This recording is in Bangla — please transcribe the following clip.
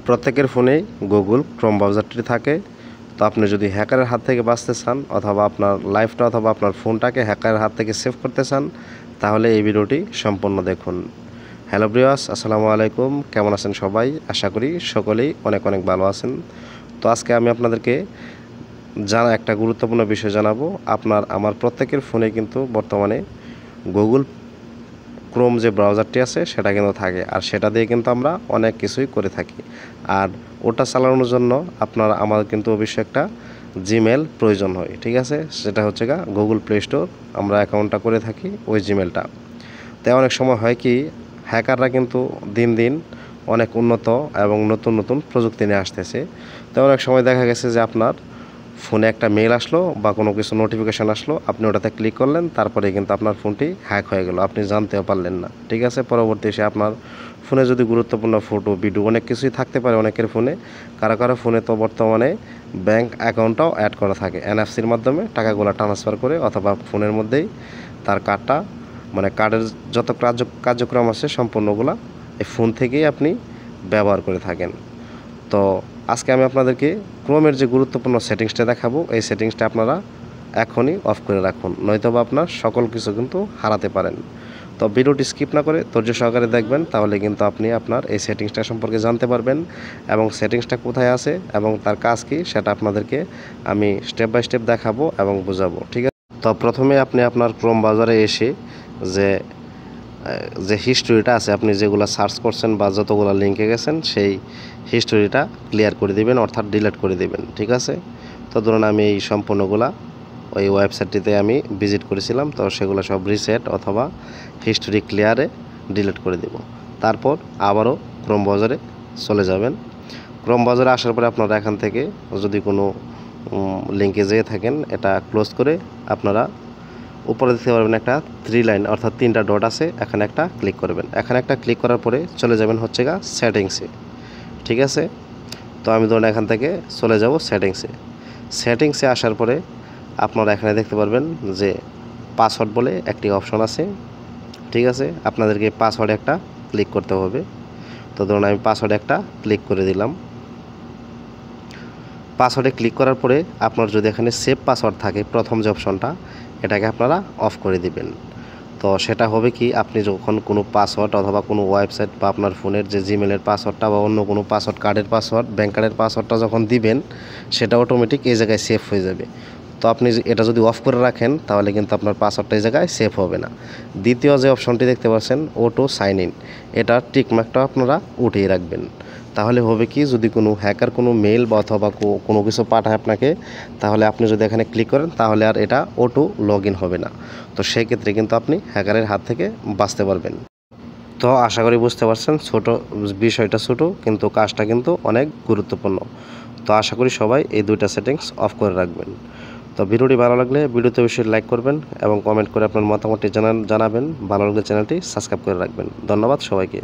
প্রত্যেকের ফোনেই গুগল ক্রোম ব্রাউজারটি থাকে। তো আপনি যদি হ্যাকারের হাত থেকে বাঁচতে চান অথবা আপনার লাইফটা অথবা আপনার ফোনটাকে হ্যাকারের হাত থেকে সেভ করতে চান, তাহলে এই ভিডিওটি সম্পূর্ণ দেখুন। হ্যালো ভিউয়ার্স, আসসালামু আলাইকুম। কেমন আছেন সবাই? আশা করি সকলেই অনেক অনেক ভালো আছেন। তো আজকে আমি আপনাদেরকে একটা গুরুত্বপূর্ণ বিষয় জানাবো। আমার প্রত্যেকের ফোনে কিন্তু বর্তমানে গুগল ক্রোম যে ব্রাউজারটি আছে সেটা কিন্তু থাকে, আর সেটা দিয়ে কিন্তু আমরা অনেক কিছুই করে থাকি। আর ওটা চালানোর জন্য আমার কিন্তু অবশ্যই একটা জিমেল প্রয়োজন হয়, ঠিক আছে? সেটা হচ্ছে গুগল প্লে স্টোর আমরা অ্যাকাউন্টটা করে থাকি ওই জিমেলটা। তাই অনেক সময় হয় কি, হ্যাকাররা কিন্তু দিন দিন অনেক উন্নত এবং নতুন নতুন প্রযুক্তি নিয়ে আসতেছে। তাই অনেক সময় দেখা গেছে যে আপনার ফোনে একটা মেল আসলো বা কোনো কিছু নোটিফিকেশান আসলো, আপনি ওটাতে ক্লিক করলেন, তারপরে কিন্তু আপনার ফোনটি হ্যাক হয়ে গেল, আপনি জানতেও পারলেন না, ঠিক আছে? পরবর্তী এসে আপনার ফোনে যদি গুরুত্বপূর্ণ ফটো, ভিডিও অনেক কিছুই থাকতে পারে অনেকের ফোনে। কারো কারো ফোনে তো বর্তমানে ব্যাংক অ্যাকাউন্টটাও অ্যাড করা থাকে, এনএফসির মাধ্যমে টাকাগুলো ট্রান্সফার করে, অথবা ফোনের মধ্যেই তার কার্ডটা, মানে কার্ডের যত কার্যক্রম আছে সম্পূর্ণগুলো এই ফোন থেকেই আপনি ব্যবহার করে থাকেন। তো আজকে আমি আপনাদেরকে ক্রোমের যে গুরুত্বপূর্ণ সেটিংসটা দেখাবো, এই সেটিংসটা আপনারা এখনই অফ করে রাখুন, নয়তোবা আপনার সকল কিছু কিন্তু হারাতে পারেন। তো ভিডিওটি স্কিপ না করে ধৈর্য সহকারে দেখবেন, তাহলে কিন্তু আপনি আপনার এই সেটিংসটা সম্পর্কে জানতে পারবেন এবং সেটিংসটা কোথায় আছে এবং তার কাজ কী সেটা আপনাদেরকে আমি স্টেপ বাই স্টেপ দেখাবো এবং বোঝাবো, ঠিক আছে? তো প্রথমে আপনি আপনার ক্রোম ব্রাউজারে এসে যে হিস্টোরিটা আছে, আপনি যেগুলো সার্চ করছেন বা যতগুলো লিঙ্কে গেছেন সেই হিস্টোরিটা ক্লিয়ার করে দিবেন, অর্থাৎ ডিলিট করে দিবেন, ঠিক আছে? তো ধরুন আমি এই সম্পূর্ণগুলা ওই ওয়েবসাইটটিতে আমি ভিজিট করেছিলাম, তো সেগুলো সব রিসেট অথবা হিস্টোরি ক্লিয়ারে ডিলিট করে দেব। তারপর আবারও ক্রোম ব্রাউজারে চলে যাবেন। ক্রোম ব্রাউজারে আসার পরে আপনারা এখান থেকে যদি কোনো লিঙ্কে যেয়ে থাকেন, এটা ক্লোজ করে আপনারা উপরে দেখতে পারবেন একটা 3 লাইন অর্থাৎ 3টা ডট আছে, এখানে একটা ক্লিক করবেন। এখানে একটা ক্লিক করার পরে চলে যাবেন হচ্ছে সেটিংসে, ঠিক আছে? তো আমি ধরুন এখান থেকে চলে যাব সেটিংসে আসার পরে আপনারা এখানে দেখতে পারবেন যে পাসওয়ার্ড বলে একটি অপশন আছে, ঠিক আছে? আপনাদেরকে পাসওয়ার্ডে একটা ক্লিক করতে হবে। তো ধরুন আমি পাসওয়ার্ডে একটা ক্লিক করে দিলাম। পাসওয়ার্ডে ক্লিক করার পরে আপনার যদি এখানে সেভ পাসওয়ার্ড থাকে, প্রথম যে অপশনটা, এটাকে আপনারা অফ করে দিবেন। তো সেটা হবে কি, আপনি যখন কোনো পাসওয়ার্ড অথবা কোনো ওয়েবসাইট বা আপনার ফোনের যে জিমেলের পাসওয়ার্ডটা বা অন্য কোনো পাসওয়ার্ড, কার্ডের পাসওয়ার্ড, ব্যাংক কার্ডের পাসওয়ার্ডটা যখন দিবেন, সেটা অটোমেটিক এই জায়গায় সেভ হয়ে যাবে। তো আপনি এটা যদি অফ করে রাখেন, তাহলে কিন্তু আপনার পাসওয়ার্ডটা এই জায়গায় সেভ হবে না। দ্বিতীয় যে অপশনটি দেখতে পাচ্ছেন, অটো সাইন ইন, এটা টিকমার্কটা আপনারা উঠিয়ে রাখবেন। তাহলে হবে কি, যদি কোনো হ্যাকার কোনো মেল বা অথবা কোনো কিছু পাঠায় আপনাকে, তাহলে আপনি যদি এখানে ক্লিক করেন, তাহলে আর এটা অটো লগ ইন হবে না। তো সেই ক্ষেত্রে কিন্তু আপনি হ্যাকারের হাত থেকে বাঁচতে পারবেন। তো আশা করি বুঝতে পারছেন, বিষয়টা ছোট কিন্তু কাজটা কিন্তু অনেক গুরুত্বপূর্ণ। তো আশা করি সবাই এই দুইটা সেটিংস অফ করে রাখবেন। তো ভিডিওটি ভালো লাগলে ভিডিওতে অবশ্যই লাইক করবেন এবং কমেন্ট করে আপনার মতামতটি জানাবেন। ভালো লাগলে চ্যানেলটি সাবস্ক্রাইব করে রাখবেন। ধন্যবাদ সবাইকে।